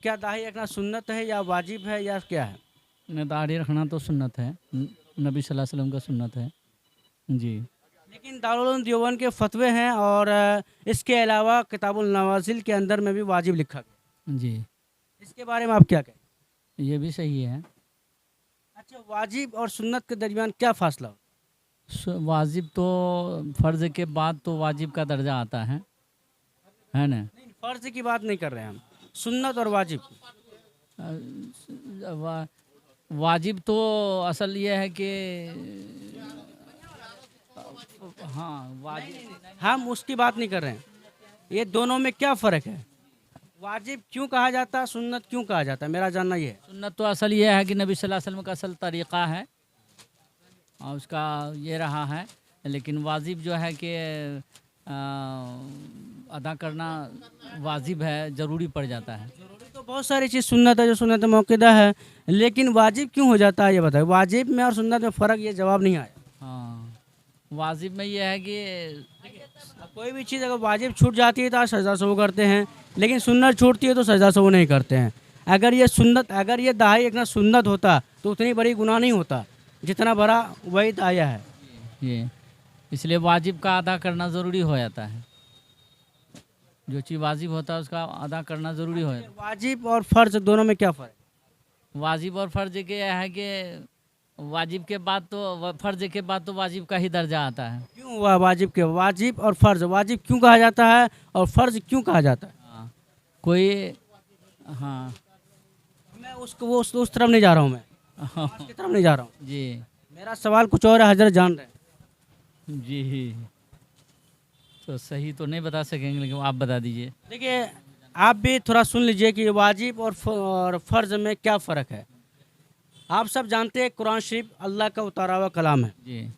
क्या दाढ़ी रखना सुन्नत है या वाजिब है या क्या है? न दाढ़ी रखना तो सुन्नत है, नबी सल्लल्लाहु अलैहि वसल्लम का सुन्नत है। जी। लेकिन दारुल उलूम देवबंद के फतवे हैं और इसके अलावा किताबुल नवाजिल के अंदर में भी वाजिब लिखा गया। जी, इसके बारे में आप क्या कहें? ये भी सही है। अच्छा, वाजिब और सुन्नत के दरमियान क्या फासला हो? वाजिब तो फ़र्ज़ के बाद तो वाजिब का दर्जा आता है ना। नहीं, फर्ज की बात नहीं कर रहे हैं हम, सुन्नत और वाजिब की। वा, वाजिब तो असल ये है कि हाँ वाजिब हम उसकी बात नहीं कर रहे हैं, ये दोनों में क्या फ़र्क है? वाजिब क्यों कहा जाता है, सुन्नत क्यों कहा जाता है, मेरा जानना ये है। सुन्नत तो असल ये है कि नबी सल्लल्लाहु अलैहि वसल्लम का असल तरीक़ा है और उसका ये रहा है। लेकिन वाजिब जो है कि अदा करना वाजिब है, ज़रूरी पड़ जाता है। जरूरी तो बहुत सारी चीज़ सुन्नत है जो सुन्नत मौक़ूदा है, लेकिन वाजिब क्यों हो जाता है ये बताए। वाजिब में और सुन्नत में फ़र्क, ये जवाब नहीं आया। हाँ, वाजिब में ये है कि अब कोई भी चीज़ अगर वाजिब छूट जाती है तो आज सजदा सो करते हैं, लेकिन सुन्नत छूटती है तो सजदा सो नहीं करते हैं। अगर ये दाढ़ी रखना सुन्नत होता तो उतनी बड़ी गुनाह नहीं होता जितना बड़ा वही आया है। ये इसलिए वाजिब का अदा करना ज़रूरी हो जाता है। जो चीज़ वाजिब होता है उसका अदा करना ज़रूरी हो जाता वाजिब और फ़र्ज दोनों में क्या फ़र्क है? है। वाजिब और फ़र्ज के है कि वाजिब के बाद तो फ़र्ज के बाद तो वाजिब का ही दर्जा आता है। क्यों हुआ वाजिब के? वाजिब और फ़र्ज, वाजिब क्यों कहा जाता है और फ़र्ज क्यों कहा जाता है? हाँ, कोई हाँ मैं उसको वो उस तरफ नहीं जा रहा हूँ, मैं बात की तरफ नहीं जा रहा हूँ। जी मेरा सवाल कुछ और है, हजरत जान रहे हैं। जी, तो सही तो नहीं बता सकेंगे लेकिन आप बता दीजिए। देखिए, आप भी थोड़ा सुन लीजिए कि वाजिब और फ़र्ज में क्या फ़र्क है। आप सब जानते हैं कुरान शरीफ अल्लाह का उतारा हुआ कलाम है, जी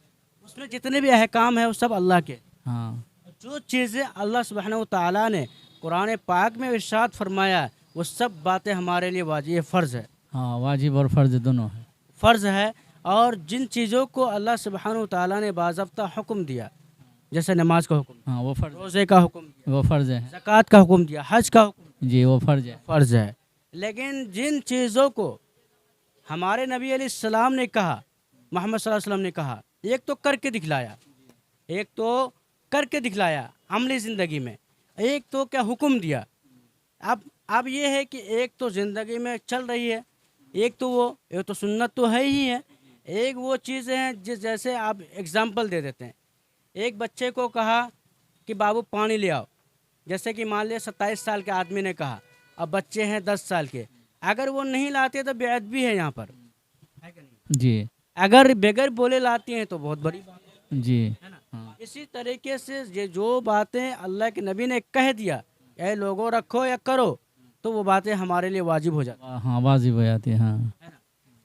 उसमें जितने भी अहकाम है वो सब अल्लाह के। हाँ जो चीज़ें अल्लाह सुब्हानहू व तआला ने कुरान पाक में इरशाद फरमाया वो सब बातें हमारे लिए वाजिब फ़र्ज़ है। हाँ, वाजिब और फ़र्ज दोनों है। फ़र्ज़ है। और जिन चीज़ों को अल्लाह सुब्हानहू व तआला ने बाज़ाब्ता हुक्म दिया, जैसे नमाज का हुक्म, हाँ वो फ़र्ज, रोज़े का हुक्म दिया, वो फ़र्ज है। ज़कात का हुक्म दिया, हज का हुक्म, जी वो फ़र्ज है। फ़र्ज़ है। लेकिन जिन चीज़ों को हमारे नबी अलैहिस्सलाम ने कहा, मोहम्मद सल्लल्लाहु अलैहि वसल्लम ने कहा, एक तो करके दिखलाया, एक तो करके दिखलाया अमली ज़िंदगी में, एक तो क्या हुक्म दिया। अब ये है कि एक तो ज़िंदगी में चल रही है, एक तो सुन्नत तो है ही है, एक वो चीज़ें हैं जैसे आप एग्ज़ाम्पल दे देते हैं। एक बच्चे को कहा कि बाबू पानी ले आओ, जैसे कि मान लिया 27 साल के आदमी ने कहा, अब बच्चे हैं 10 साल के, अगर वो नहीं लाते तो बेअदबी है यहाँ पर, है कि नहीं? जी अगर बगैर बोले लाती हैं तो बहुत बड़ी बात जी है ना। हाँ इसी तरीके से ये जो बातें अल्लाह के नबी ने कह दिया, ए लोगों रखो या करो, तो वो बातें हमारे लिए वाजिब हो जाती हाँ वाजिब हो जाती है। हाँ, है ना।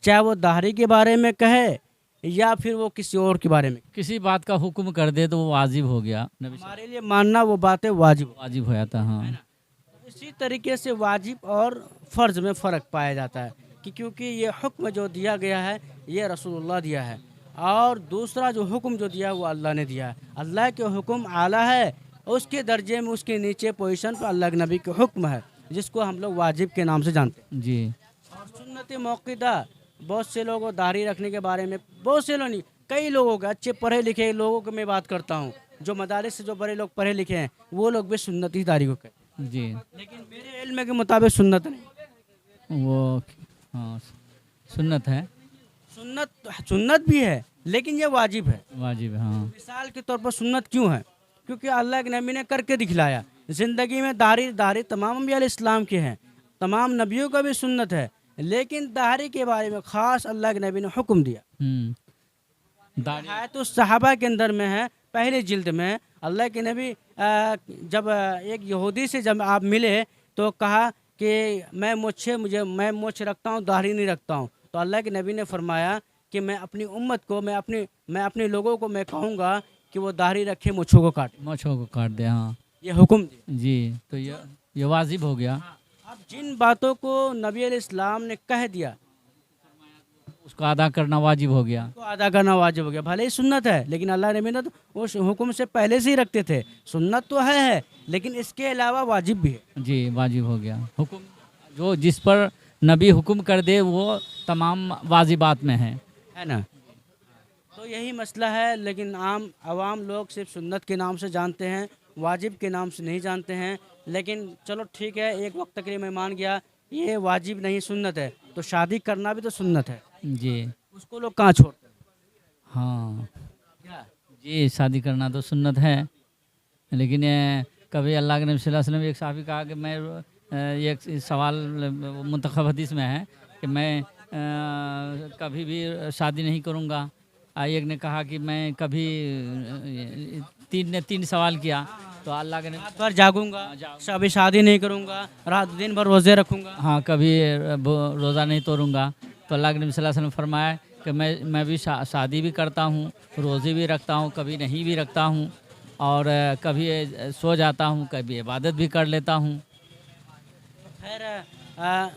चाहे वो दाढ़ी के बारे में कहे या फिर वो किसी और के बारे में, किसी बात का हुक्म कर दे तो वो वाजिब हो गया, नबी हमारे लिए मानना वो बातें वाजिब वाजिब हो जाता है। है हाँ ना। इसी तरीके से वाजिब और फ़र्ज़ में फ़र्क पाया जाता है कि क्योंकि ये हुक्म जो दिया गया है ये रसूलुल्लाह दिया है, और दूसरा जो हुक्म जो दिया है वो अल्लाह ने दिया है। अल्लाह के हुक्म आला है, उसके दर्जे में उसके नीचे पोजीशन पर अल्लाह के नबी के हुक्म है, जिसको हम लोग वाजिब के नाम से जानते हैं। जी और सुन्नत मौक़ूदा, बहुत से लोगों दाढ़ी रखने के बारे में, बहुत से लोग नहीं, कई लोगों का, अच्छे पढ़े लिखे लोगों को मैं बात करता हूँ, जो मदारिस से जो बड़े लोग पढ़े लिखे हैं वो लोग भी सुन्नती दाढ़ी को कहते हैं, जी लेकिन मेरे इल्म के मुताबिक सुन्नत नहीं। वो हाँ सुन्नत है, सुन्नत सुन्नत भी है लेकिन ये वाजिब है। वाजिब है। हाँ मिसाल के तौर पर सुन्नत क्यों है? क्योंकि अल्लाह के नबी ने करके दिखलाया। ज़िंदगी में दाढ़ी तमाम अम्बिया अलैहिस्सलाम के हैं, तमाम नबियों का भी सुन्नत है, लेकिन दाढ़ी के बारे में ख़ास अल्लाह के नबी ने हुक्म दिया। दाढ़ी है तो सहाबा के अंदर में है, पहले जिल्द में अल्लाह के नबी जब एक यहूदी से जब आप मिले तो कहा कि मैं मुझ रखता हूँ, दाढ़ी नहीं रखता हूँ। तो अल्लाह के नबी ने फरमाया कि मैं अपनी उम्मत को, मैं अपने लोगों को मैं कहूँगा कि वो दाढ़ी रखे, मुझों को काटे। मोछों को काट दे। हाँ ये हुक्म दिया। जी, तो ये वाजिब हो गया। अब जिन बातों को नबी अलैहिस्सलाम ने कह दिया उसको अदा करना वाजिब हो गया। तो अदा करना वाजिब हो गया। भले ही सुन्नत है, लेकिन अल्लाह नबी ने तो उस हुक्म से पहले से ही रखते थे। सुन्नत तो है लेकिन इसके अलावा वाजिब भी है। जी वाजिब हो गया। हुक्म जो जिस पर नबी हुक्म कर दे वो तमाम वाजिबात में है ना। तो यही मसला है, लेकिन आवाम लोग सिर्फ सुन्नत के नाम से जानते हैं, वाजिब के नाम से नहीं जानते हैं। लेकिन चलो ठीक है, एक वक्त के लिए मैं मान गया ये वाजिब नहीं सुन्नत है, तो शादी करना भी तो सुन्नत है, जी। उसको लोग कहाँ छोड़ते हैं? हाँ क्या? जी, शादी करना तो सुन्नत है, लेकिन कभी अल्लाह के नबी सल्लल्लाहु अलैहि वसल्लम एक साहबी कहा कि मैं एक सवाल मुंतखब हदीस में है कि मैं कभी भी शादी नहीं करूँगा। एक ने कहा कि मैं कभी तीन ने तीन सवाल किया तो अल्लाह के नबी रात भर जागूंगा, कभी शादी नहीं करूंगा, रात दिन भर रोजे रखूंगा। हाँ कभी रोज़ा नहीं तोड़ूंगा। तो अल्लाह के नबी सल्लल्लाहु अलैहि वसल्लम फरमाया कि मैं भी शादी भी करता हूँ, रोज़े भी रखता हूँ, कभी नहीं भी रखता हूँ, और कभी सो जाता हूँ, कभी इबादत भी कर लेता हूँ। खैर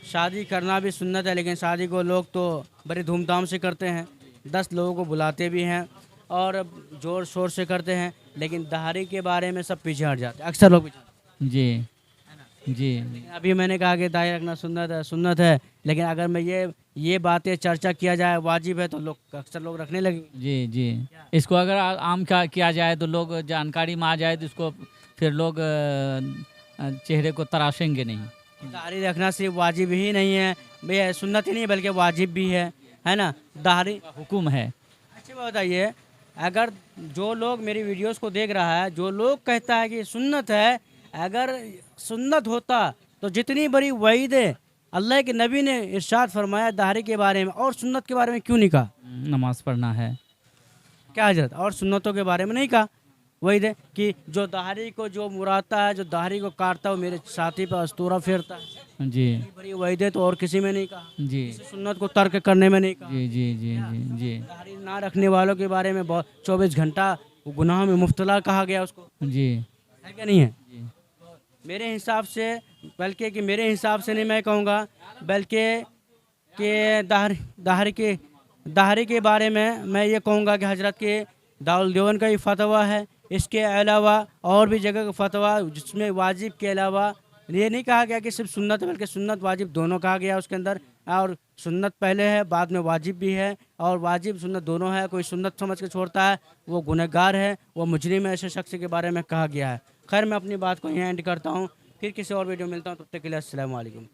शादी करना भी सुन्नत है, लेकिन शादी को लोग तो बड़ी धूमधाम से करते हैं, 10 लोगों को बुलाते भी हैं और ज़ोर शोर से करते हैं, लेकिन दहाड़ी के बारे में सब पीछे हट जाते हैं, अक्सर लोग पीछे हट जी जी जाते हैं। अभी मैंने कहा कि दाढ़ी रखना सुन्नत है, लेकिन अगर मैं ये बातें चर्चा किया जाए वाजिब है तो लोग अक्सर लोग रखने लगे। जी जी। इसको अगर आम किया जाए तो लोग जानकारी में आ जाए तो इसको फिर लोग चेहरे को तराशेंगे नहीं। दाढ़ी रखना सिर्फ वाजिब ही नहीं है, भैया सुन्नत ही नहीं बल्कि वाजिब भी है ना। दाढ़ी हुक्म है। अच्छी बात बताइए, अगर जो लोग मेरी वीडियोस को देख रहा है, जो लोग कहता है कि सुन्नत है, अगर सुन्नत होता तो जितनी बड़ी वईद है अल्लाह के नबी ने इरशाद फरमाया दाढ़ी के बारे में, और सुन्नत के बारे में क्यों नहीं कहा? नमाज पढ़ना है, क्या हजरत? और सुन्नतों के बारे में नहीं कहा? वही दे कि जो दाढ़ी को जो मुराता है, जो दाढ़ी को काटता है वो मेरे साथी पर अस्तूरा फेरता है। जी बड़ी वही दे तो और किसी में नहीं कहा, जी किसी सुन्नत को तर्क करने में नहीं कहा। जी जी जी जी जी दाढ़ी ना रखने वालों के बारे में बहुत 24 घंटा वो गुनाह में मुब्तला कहा गया उसको, जी है क्या नहीं है? जी मेरे हिसाब से, बल्कि कि मेरे हिसाब से नहीं मैं कहूँगा, बल्कि कि दाढ़ी के बारे में मैं ये कहूँगा कि हजरत के दारुल देवन का ही फतवा है, इसके अलावा और भी जगह का फतवा जिसमें वाजिब के अलावा ये नहीं कहा गया कि सिर्फ सुन्नत है, बल्कि सुन्नत वाजिब दोनों कहा गया उसके अंदर। और सुन्नत पहले है, बाद में वाजिब भी है, और वाजिब सुन्नत दोनों है। कोई सुन्नत समझ के छोड़ता है वो गुनहगार है, वो मुजरिम है, ऐसे शख्स के बारे में कहा गया है। खैर मैं अपनी बात को यहाँ एंड करता हूँ, फिर किसी और वीडियो मिलता हूँ, तब तक के लिए अस्सलाम वालेकुम।